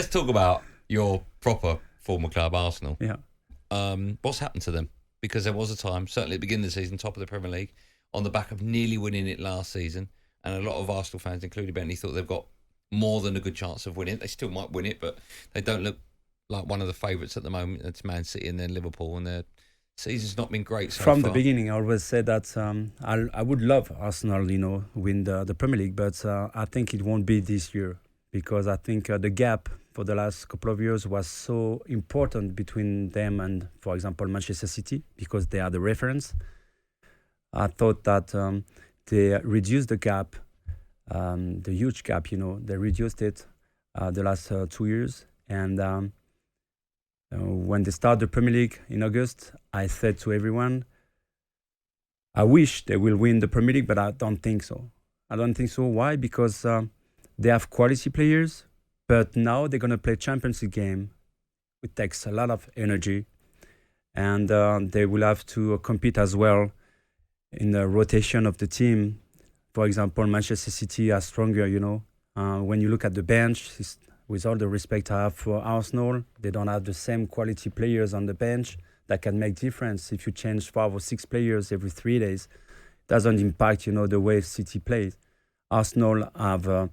let's talk about your proper former club, Arsenal. Yeah. What's happened to them? Because there was a time, certainly at the beginning of the season, top of the Premier League, on the back of nearly winning it last season, and a lot of Arsenal fans, including Bentley, thought they've got more than a good chance of winning it. They still might win it, but they don't look like one of the favourites at the moment. It's Man City and then Liverpool, and their season's not been great so far. From the beginning, I always said that I would love Arsenal, win the Premier League, but I think it won't be this year, because I think the gap for the last couple of years was so important between them and, for example, Manchester City, because they are the reference. I thought that they reduced the gap, the huge gap, they reduced it the last 2 years. And when they start the Premier League in August, I said to everyone, I wish they will win the Premier League, but I don't think so. I don't think so. Why? Because they have quality players, but now they're going to play Champions League game. It takes a lot of energy, and they will have to compete as well in the rotation of the team. For example, Manchester City are stronger, when you look at the bench, with all the respect I have for Arsenal, they don't have the same quality players on the bench that can make difference. If you change 5 or 6 players every 3 days, it doesn't impact, the way City plays. Arsenal have a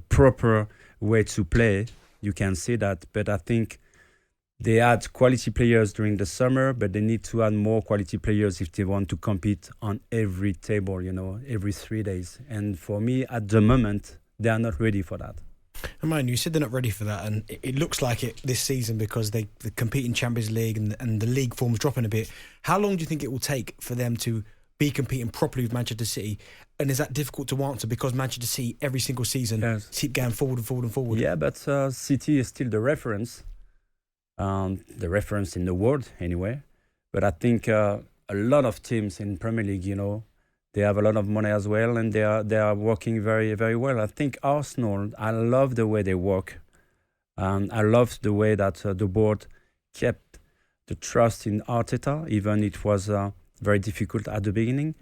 proper way to play. You can see that, but I think they had quality players during the summer, but they need to add more quality players if they want to compete on every table, every 3 days. And for me, at the moment, they are not ready for that. Emmanuel, you said they're not ready for that, and it looks like it this season because they compete in Champions League and the league form's dropping a bit. How long do you think it will take for them to be competing properly with Manchester City? And is that difficult to answer because Manchester City every single season keep going forward and forward and forward? Yeah, but City is still the reference in the world anyway. But I think a lot of teams in Premier League, they have a lot of money as well, and they are working very, very well. I think Arsenal, I love the way they work. I love the way that the board kept the trust in Arteta, even it was very difficult at the beginning.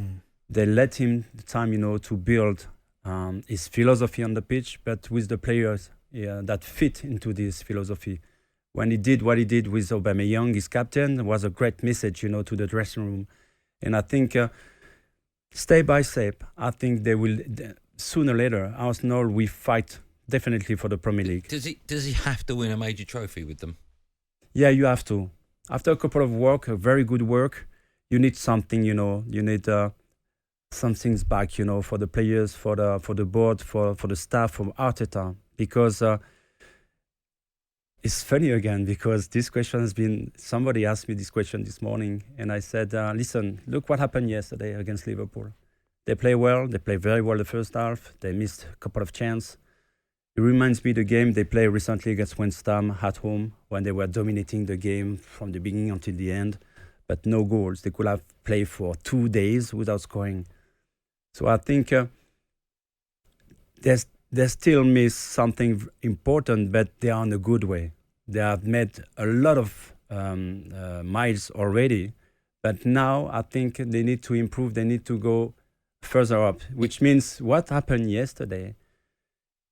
They let him the time, to build his philosophy on the pitch, but with the players that fit into this philosophy. When he did what he did with Aubameyang, his captain, was a great message, to the dressing room. And I think step by step, I think they will, sooner or later, Arsenal will fight definitely for the Premier League. Does he have to win a major trophy with them? Yeah, you have to. After a couple of work, a very good work, you need something, you need some things back, for the players, for the board, for the staff, from Arteta. Because it's funny again, because this question has been, somebody asked me this question this morning, and I said, listen, look what happened yesterday against Liverpool. They play well, they play very well the first half, they missed a couple of chances. It reminds me of the game they played recently against West Ham at home, when they were dominating the game from the beginning until the end, but no goals. They could have played for 2 days without scoring. So I think they still miss something important, but they are in a good way. They have made a lot of miles already, but now I think they need to improve. They need to go further up, which means what happened yesterday.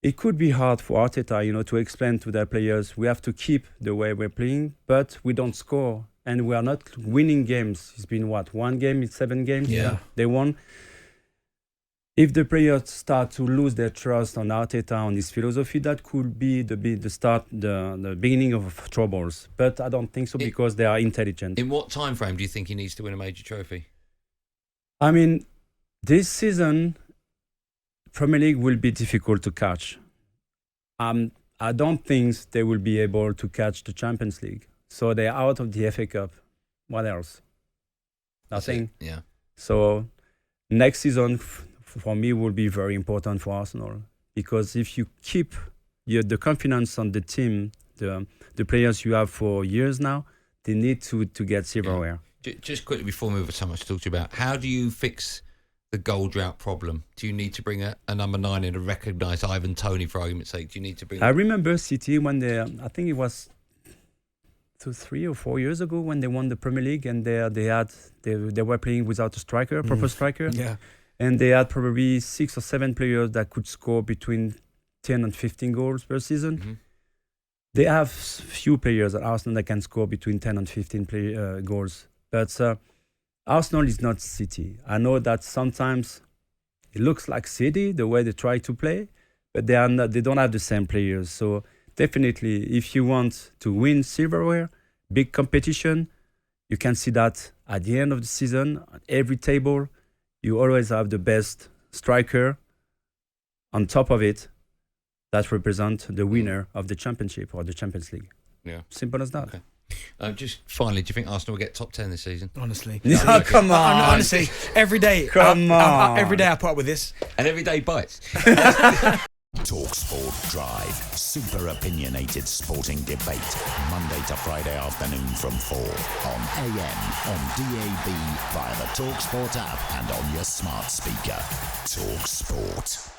It could be hard for Arteta, to explain to their players, we have to keep the way we're playing, but we don't score, and we are not winning games. It's been one game in 7 games? Yeah. They won. If the players start to lose their trust on Arteta, on his philosophy, that could be the start, the beginning of troubles. But I don't think so, because they are intelligent. In what time frame do you think he needs to win a major trophy? I mean, this season, Premier League will be difficult to catch. I don't think they will be able to catch the Champions League. So they're out of the FA Cup. What else? Nothing. Yeah. So next season, for me, will be very important for Arsenal, because if you keep the confidence on the team, the players you have for years now, they need to get silverware. Yeah. Just quickly before we move on, so much to talk to you about, how do you fix the goal drought problem? Do you need to bring a number 9 in to recognise Ivan Toney, for argument's sake? Do you need to bring? I remember City when I think it was 3 or 4 years ago when they won the Premier League, and they were playing without a striker, proper striker. Yeah. And they had probably 6 or 7 players that could score between 10 and 15 goals per season. they have few players at Arsenal that can score between 10 and 15 goals. But Arsenal is not City. I know that sometimes it looks like City, the way they try to play, but they don't have the same players. So definitely, if you want to win silverware, big competition, you can see that at the end of the season, at every table, you always have the best striker on top of it that represent the winner of the championship or the Champions League. Yeah. Simple as that. Okay. Just finally, do you think Arsenal will get top 10 this season? Honestly. No, come on. Honestly, every day. Come on. Every day I put up with this. And every day bites. talkSPORT Drive. Super opinionated sporting debate. Monday to Friday afternoon from 4 on AM, on DAB, via the talkSPORT app and on your smart speaker. talkSPORT.